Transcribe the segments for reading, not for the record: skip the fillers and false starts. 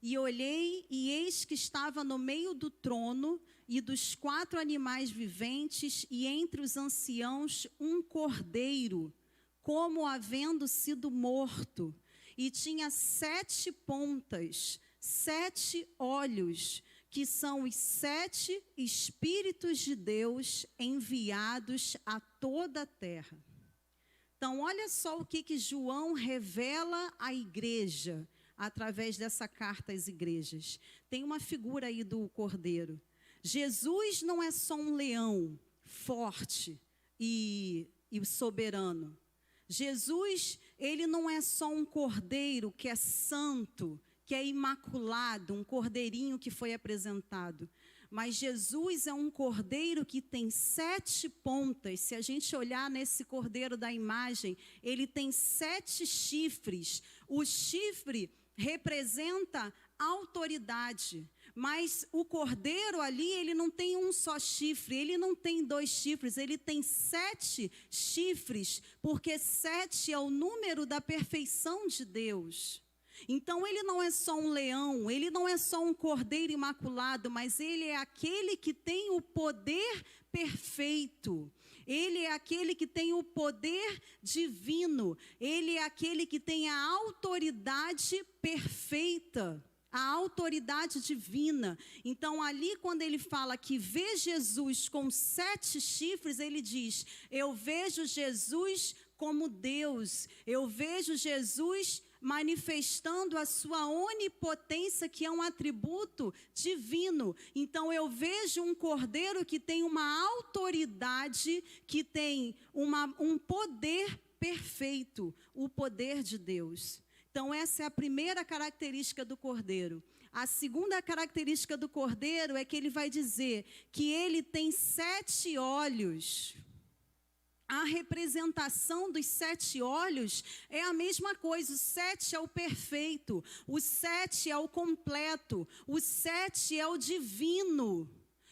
E olhei, e eis que estava no meio do trono e dos 4 animais viventes, e entre os anciãos um cordeiro, como havendo sido morto, e tinha 7 pontas, 7 olhos, que são os 7 Espíritos de Deus enviados a toda a terra. Então, olha só o que João revela à igreja, através dessa carta às igrejas. Tem uma figura aí do cordeiro. Jesus não é só um leão forte e soberano. Jesus, ele não é só um cordeiro que é santo, que é imaculado, um cordeirinho que foi apresentado. Mas Jesus é um cordeiro que tem 7 pontas. Se a gente olhar nesse cordeiro da imagem, ele tem 7 chifres. O chifre representa autoridade, mas o cordeiro ali, ele não tem um só chifre, ele não tem 2 chifres, ele tem 7 chifres, porque 7 é o número da perfeição de Deus. Então ele não é só um leão, ele não é só um cordeiro imaculado, mas ele é aquele que tem o poder perfeito. Ele é aquele que tem o poder divino. Ele é aquele que tem a autoridade perfeita, a autoridade divina. Então ali quando ele fala que vê Jesus com 7 chifres, ele diz: eu vejo Jesus como Deus, eu vejo Jesus manifestando a sua onipotência, que é um atributo divino. Então eu vejo um cordeiro que tem uma autoridade, que tem um poder perfeito, o poder de Deus. Então essa é a primeira característica do cordeiro. A segunda característica do cordeiro é que ele vai dizer que ele tem 7 olhos. A representação dos 7 olhos é a mesma coisa. O 7 é o perfeito, o 7 é o completo, o 7 é o divino.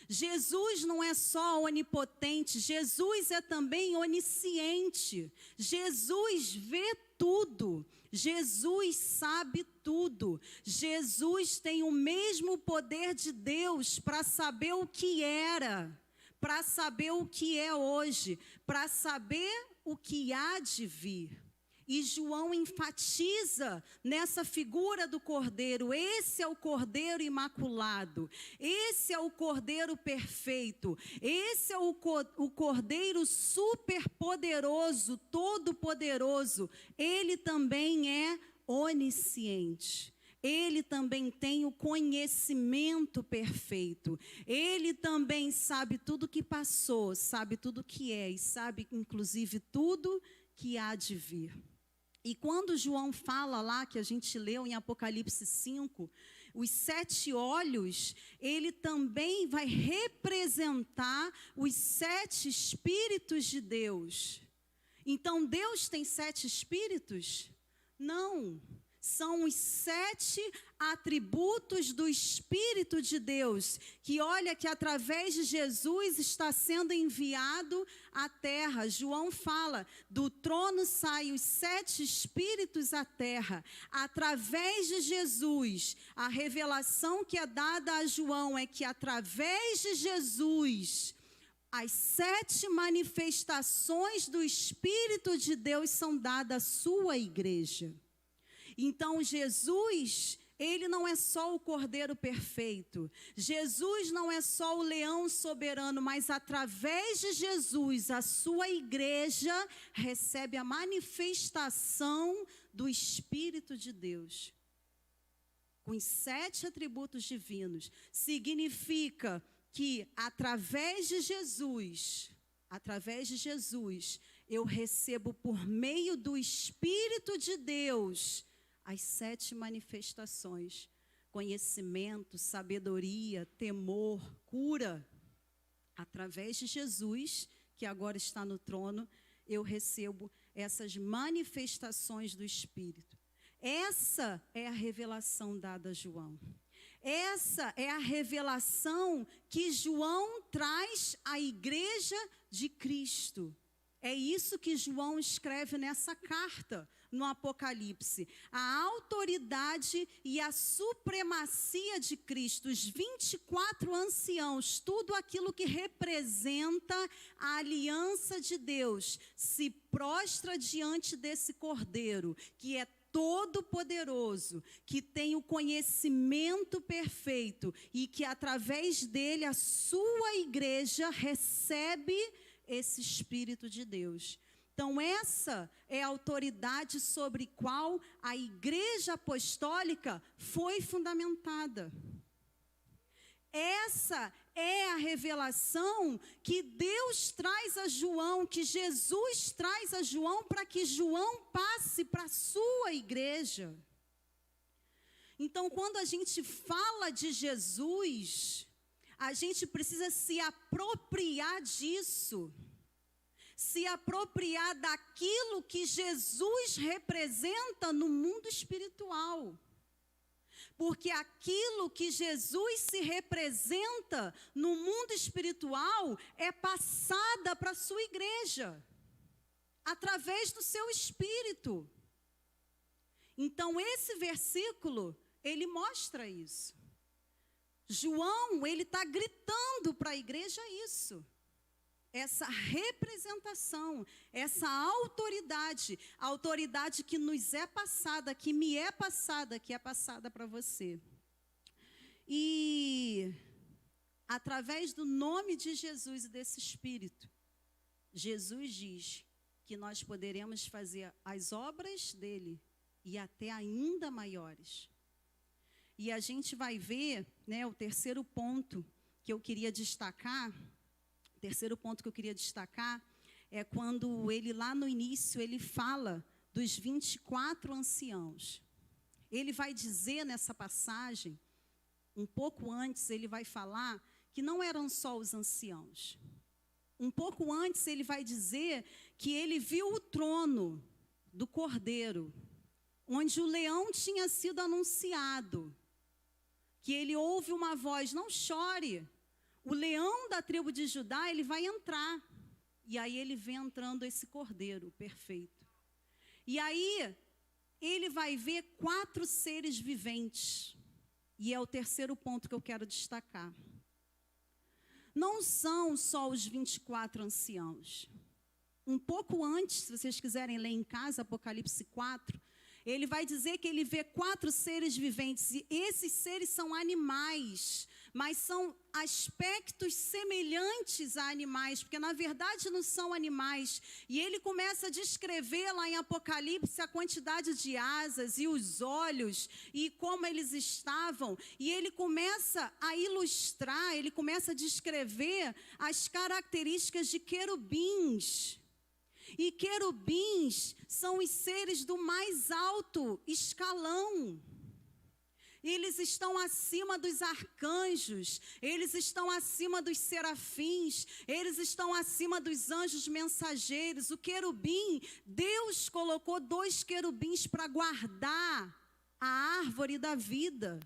Jesus não é só onipotente, Jesus é também onisciente. Jesus vê tudo, Jesus sabe tudo. Jesus tem o mesmo poder de Deus para saber o que era, para saber o que é hoje, para saber o que há de vir. E João enfatiza nessa figura do cordeiro. Esse é o cordeiro imaculado, esse é o cordeiro perfeito, esse é o cordeiro superpoderoso, todo-poderoso. Ele também é onisciente. Ele também tem o conhecimento perfeito. Ele também sabe tudo que passou, sabe tudo que é e sabe inclusive tudo que há de vir. E quando João fala lá, que a gente leu em Apocalipse 5, os 7 olhos, ele também vai representar os 7 Espíritos de Deus. Então Deus tem 7 Espíritos? Não. São os 7 atributos do Espírito de Deus, que olha que através de Jesus está sendo enviado à terra. João fala, do trono saem os 7 Espíritos à terra. Através de Jesus, a revelação que é dada a João é que através de Jesus, as 7 manifestações do Espírito de Deus são dadas à sua igreja. Então Jesus, ele não é só o cordeiro perfeito. Jesus não é só o leão soberano, mas através de Jesus, a sua igreja recebe a manifestação do Espírito de Deus. Com os 7 atributos divinos, significa que através de Jesus, eu recebo por meio do Espírito de Deus as 7 manifestações: conhecimento, sabedoria, temor, cura. Através de Jesus, que agora está no trono, eu recebo essas manifestações do Espírito. Essa é a revelação dada a João. Essa é a revelação que João traz à igreja de Cristo. É isso que João escreve nessa carta, no Apocalipse? A autoridade e a supremacia de Cristo, os 24 anciãos, tudo aquilo que representa a aliança de Deus, se prostra diante desse Cordeiro, que é todo-poderoso, que tem o conhecimento perfeito e que através dele a sua igreja recebe esse Espírito de Deus. Então essa é a autoridade sobre qual a igreja apostólica foi fundamentada. Essa é a revelação que Deus traz a João, que Jesus traz a João, para que João passe para a sua igreja. Então, quando a gente fala de Jesus, a gente precisa se apropriar disso, se apropriar daquilo que Jesus representa no mundo espiritual. Porque aquilo que Jesus se representa no mundo espiritual é passada para a sua igreja, através do seu espírito. Então, esse versículo, ele mostra isso. João, ele está gritando para a igreja isso. Essa representação, essa autoridade, a autoridade que nos é passada, que me é passada, que é passada para você. E, através do nome de Jesus e desse Espírito, Jesus diz que nós poderemos fazer as obras dele e até ainda maiores. E a gente vai ver, né, o terceiro ponto que eu queria destacar. O terceiro ponto que eu queria destacar é quando ele, lá no início, ele fala dos 24 anciãos. Ele vai dizer nessa passagem, um pouco antes, ele vai falar que não eram só os anciãos. Um pouco antes, ele vai dizer que ele viu o trono do Cordeiro, onde o leão tinha sido anunciado. Que ele ouve uma voz, não chore. O leão da tribo de Judá, ele vai entrar. E aí ele vem entrando esse Cordeiro perfeito. E aí ele vai ver 4 seres viventes. E é o terceiro ponto que eu quero destacar. Não são só os 24 anciãos. Um pouco antes, se vocês quiserem ler em casa, Apocalipse 4, ele vai dizer que ele vê 4 seres viventes. E esses seres são animais, mas são aspectos semelhantes a animais, porque na verdade não são animais. E ele começa a descrever lá em Apocalipse a quantidade de asas e os olhos e como eles estavam. E ele começa a ilustrar, ele começa a descrever as características de querubins. E querubins são os seres do mais alto escalão. Eles estão acima dos arcanjos, eles estão acima dos serafins, eles estão acima dos anjos mensageiros. O querubim, Deus colocou 2 querubins para guardar a árvore da vida.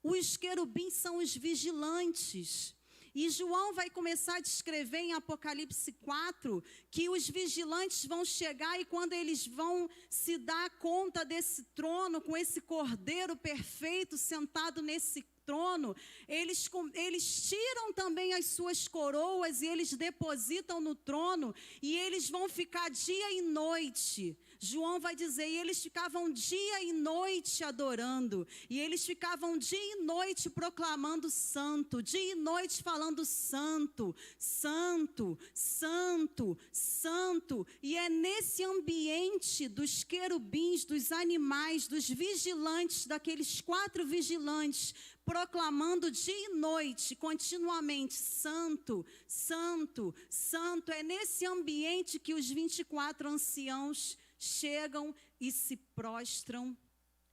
Os querubins são os vigilantes. E João vai começar a descrever em Apocalipse 4 que os vigilantes vão chegar e quando eles vão se dar conta desse trono, com esse Cordeiro perfeito sentado nesse trono, eles tiram também as suas coroas e eles depositam no trono e eles vão ficar dia e noite. João vai dizer, e eles ficavam dia e noite adorando, e eles ficavam dia e noite proclamando santo, dia e noite falando santo, santo, santo, santo. E é nesse ambiente dos querubins, dos animais, dos vigilantes, daqueles 4 vigilantes, proclamando dia e noite, continuamente, santo, santo, santo. É nesse ambiente que os 24 anciãos chegam e se prostram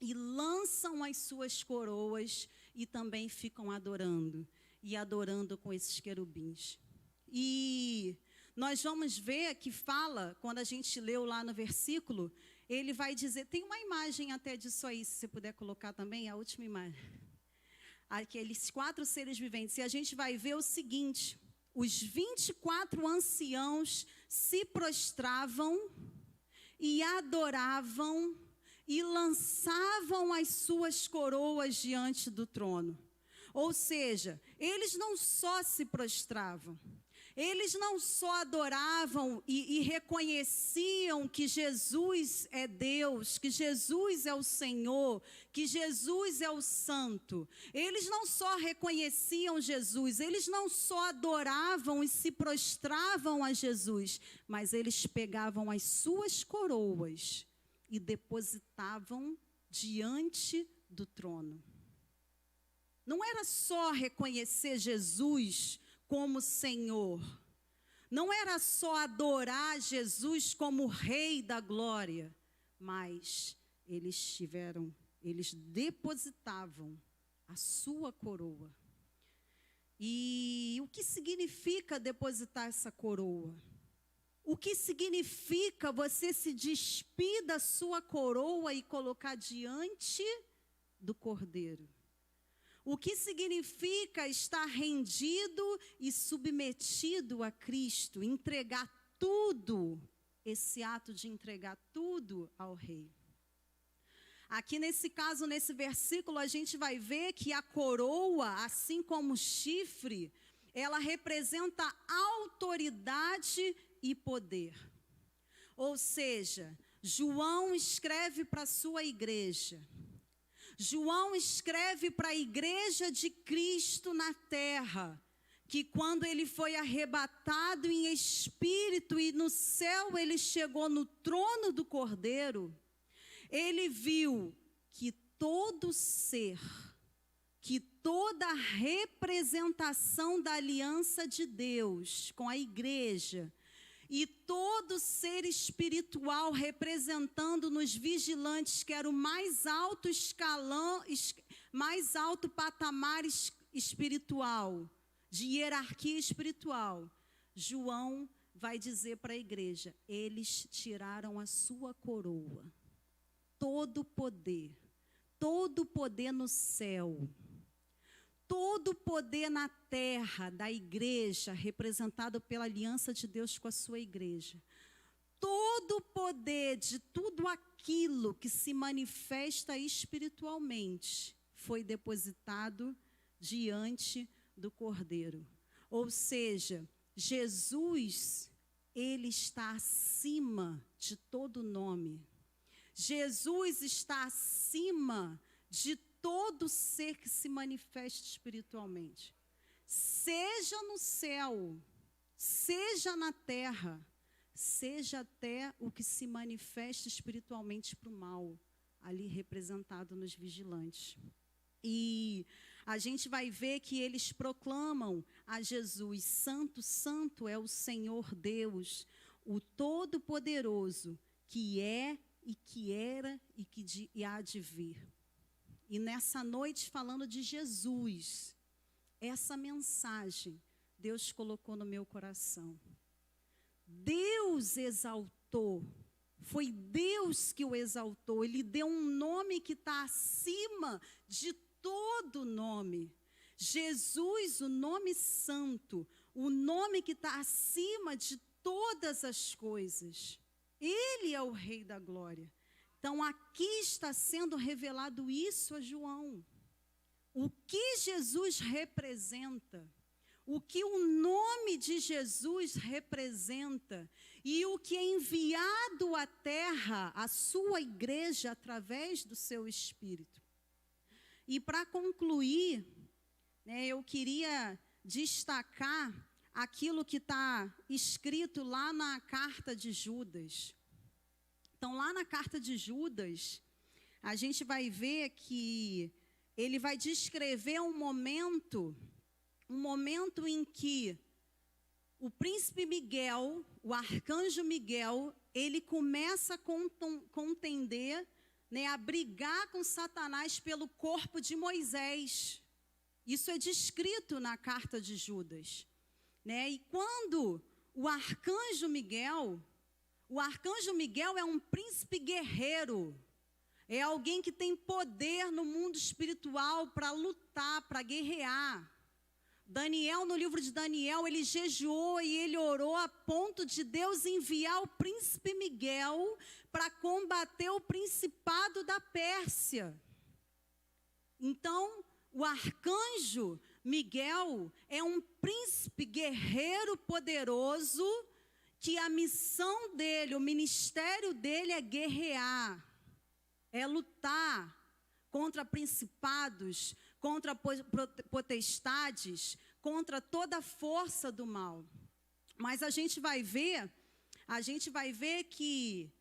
e lançam as suas coroas e também ficam adorando, e adorando com esses querubins. E nós vamos ver que fala, quando a gente leu lá no versículo, ele vai dizer, tem uma imagem até disso aí, se você puder colocar também, a última imagem. Aqueles 4 seres viventes, e a gente vai ver o seguinte, os 24 anciãos se prostravam e adoravam e lançavam as suas coroas diante do trono. Ou seja, eles não só se prostravam, eles não só adoravam e reconheciam que Jesus é Deus, que Jesus é o Senhor, que Jesus é o Santo. Eles não só reconheciam Jesus, eles não só adoravam e se prostravam a Jesus, mas eles pegavam as suas coroas e depositavam diante do trono. Não era só reconhecer Jesus como Senhor, não era só adorar Jesus como Rei da glória, mas eles depositavam a sua coroa. E o que significa depositar essa coroa? O que significa você se despir da sua coroa e colocar diante do Cordeiro? O que significa estar rendido e submetido a Cristo, entregar tudo, esse ato de entregar tudo ao Rei. Aqui nesse caso, nesse versículo, a gente vai ver que a coroa, assim como o chifre, ela representa autoridade e poder. Ou seja, João escreve para a sua igreja. João escreve para a igreja de Cristo na terra, que quando ele foi arrebatado em espírito e no céu ele chegou no trono do Cordeiro, ele viu que todo ser, que toda representação da aliança de Deus com a igreja, e todo ser espiritual representando nos vigilantes, que era o mais alto escalão, mais alto patamar espiritual, de hierarquia espiritual. João vai dizer para a igreja, eles tiraram a sua coroa. Todo poder no céu, todo poder na terra da igreja, representado pela aliança de Deus com a sua igreja. Todo poder de tudo aquilo que se manifesta espiritualmente foi depositado diante do Cordeiro. Ou seja, Jesus, ele está acima de todo nome. Jesus está acima de todo ser que se manifeste espiritualmente, seja no céu, seja na terra, seja até o que se manifesta espiritualmente para o mal, ali representado nos vigilantes. E a gente vai ver que eles proclamam a Jesus, Santo, Santo é o Senhor Deus, o Todo-Poderoso, que é e que era e que há de vir. E nessa noite, falando de Jesus, essa mensagem Deus colocou no meu coração. Deus exaltou, foi Deus que o exaltou. Ele deu um nome que está acima de todo nome. Jesus, o nome santo, o nome que está acima de todas as coisas. Ele é o Rei da glória. Então, aqui está sendo revelado isso a João. O que Jesus representa, o que o nome de Jesus representa e o que é enviado à terra, à sua igreja, através do seu Espírito. E para concluir, eu queria destacar aquilo que está escrito lá na carta de Judas. Então, lá na carta de Judas, a gente vai ver que ele vai descrever um momento em que o príncipe Miguel, o arcanjo Miguel, ele começa a contender, a brigar com Satanás pelo corpo de Moisés. Isso é descrito na carta de Judas. E quando o arcanjo Miguel é um príncipe guerreiro, é alguém que tem poder no mundo espiritual para lutar, para guerrear. Daniel, no livro de Daniel, ele jejuou e ele orou a ponto de Deus enviar o príncipe Miguel para combater o principado da Pérsia. Então, o arcanjo Miguel é um príncipe guerreiro poderoso que a missão dele, o ministério dele é guerrear, é lutar contra principados, contra potestades, contra toda a força do mal. Mas a gente vai ver que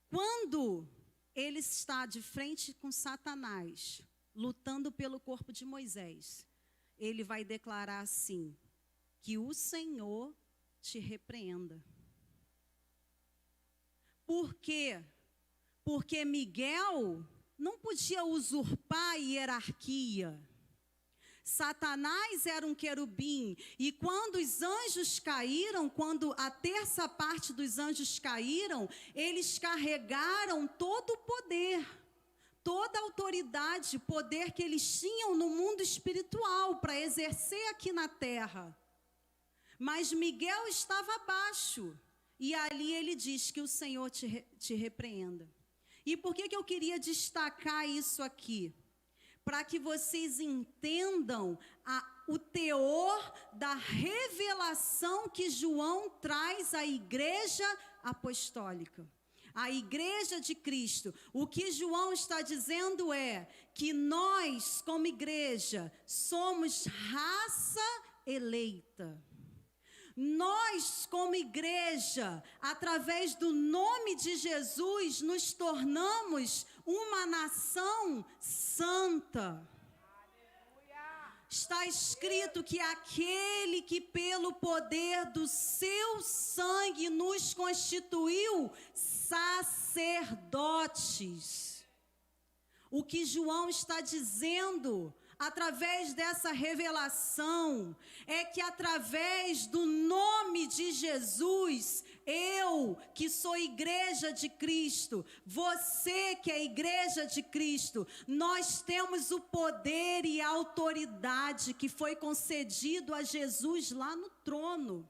quando ele está de frente com Satanás, lutando pelo corpo de Moisés, ele vai declarar assim: que o Senhor te repreenda. Por quê? Porque Miguel não podia usurpar a hierarquia. Satanás era um querubim, e quando os anjos caíram, quando a terça parte dos anjos caíram, eles carregaram todo o poder, toda a autoridade, poder que eles tinham no mundo espiritual para exercer aqui na terra. Mas Miguel estava abaixo, e ali ele diz que o Senhor te repreenda. E por que eu queria destacar isso aqui? Para que vocês entendam o teor da revelação que João traz à igreja apostólica, à igreja de Cristo. O que João está dizendo é que nós, como igreja, somos raça eleita. Nós, como igreja, através do nome de Jesus, nos tornamos uma nação santa. Está escrito que aquele que pelo poder do seu sangue nos constituiu sacerdotes. O que João está dizendo através dessa revelação é que através do nome de Jesus, eu que sou igreja de Cristo, você que é igreja de Cristo, nós temos o poder e a autoridade que foi concedido a Jesus lá no trono.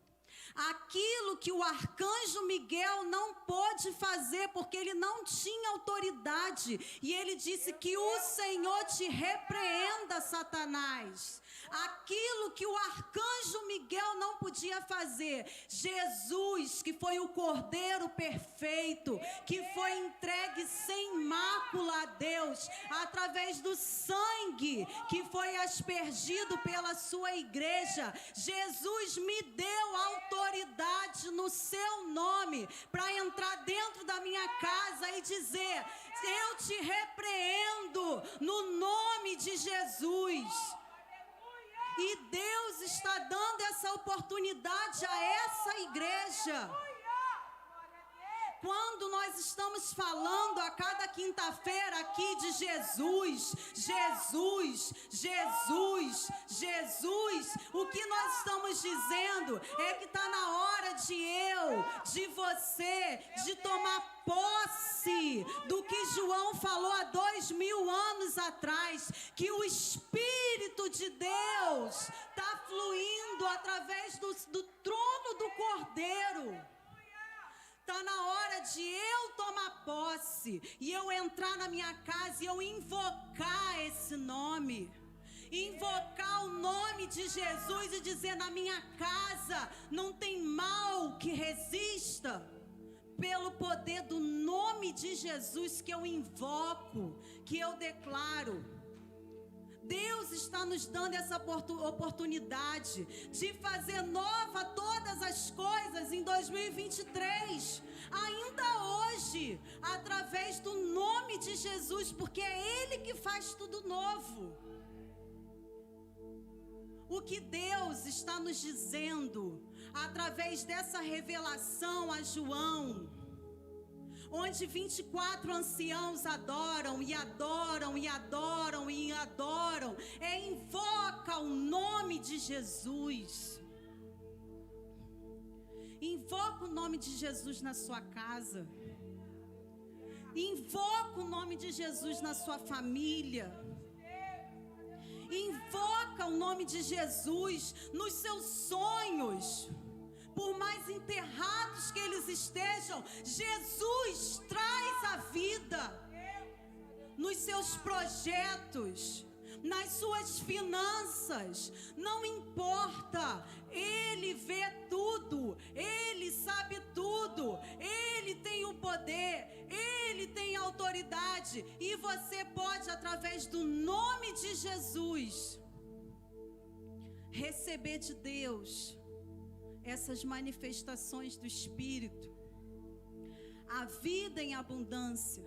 Aquilo que o arcanjo Miguel não pôde fazer, porque ele não tinha autoridade. E ele disse que o Senhor te repreenda, Satanás. Aquilo que o arcanjo Miguel não podia fazer, Jesus, que foi o Cordeiro perfeito, que foi entregue sem mácula a Deus, através do sangue que foi aspergido pela sua igreja, Jesus me deu autoridade no seu nome para entrar dentro da minha casa e dizer: eu te repreendo no nome de Jesus. E Deus está dando essa oportunidade a essa igreja. Quando nós estamos falando a cada quinta-feira aqui de Jesus, Jesus, Jesus, Jesus, o que nós estamos dizendo é que está na hora de você, de tomar posse do que João falou há 2000 anos atrás, que o Espírito de Deus está fluindo através do trono do Cordeiro. Está na hora de eu tomar posse e eu entrar na minha casa e eu invocar esse nome. Invocar o nome de Jesus e dizer: na minha casa não tem mal que resista. Pelo poder do nome de Jesus que eu invoco, que eu declaro. Deus está nos dando essa oportunidade de fazer nova todas as coisas em 2023, ainda hoje, através do nome de Jesus, porque é Ele que faz tudo novo. O que Deus está nos dizendo, através dessa revelação a João, onde 24 anciãos adoram e adoram e adoram e adoram, invoca o nome de Jesus. Invoca o nome de Jesus na sua casa. Invoca o nome de Jesus na sua família. Invoca invoca o nome de Jesus nos seus sonhos, por mais enterrados que eles estejam, Jesus traz a vida nos seus projetos, nas suas finanças, não importa, Ele vê tudo, Ele sabe tudo, Ele tem o poder, Ele tem a autoridade, e você pode, através do nome de Jesus, receber de Deus essas manifestações do Espírito, a vida em abundância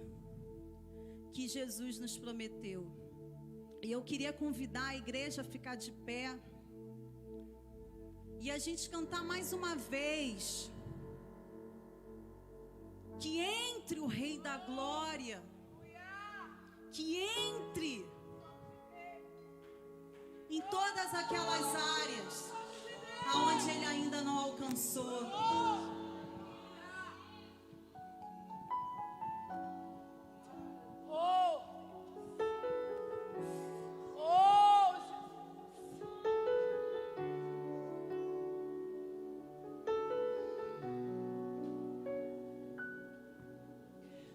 que Jesus nos prometeu. E eu queria convidar a igreja a ficar de pé e a gente cantar mais uma vez, que entre o Rei da Glória, que entre em todas aquelas áreas aonde Ele ainda não alcançou.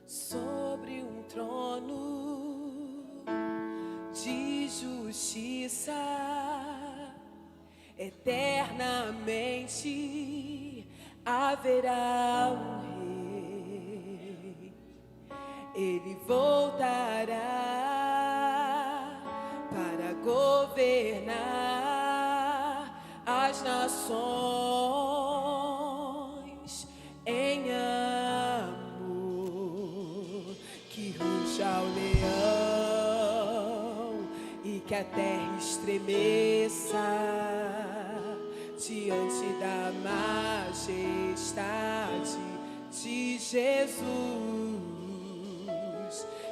Sobre um trono de justiça, eternamente haverá um rei. Ele voltará para governar as nações em amor. Que ruja o leão e que a terra estremeça diante da majestade de Jesus.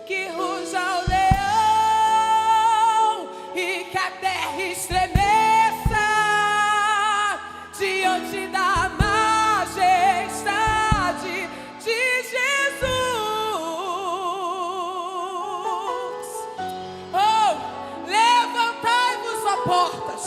Que ruja o leão e que a terra estremeça diante da majestade de Jesus. Oh, levantai-vos, ó portas,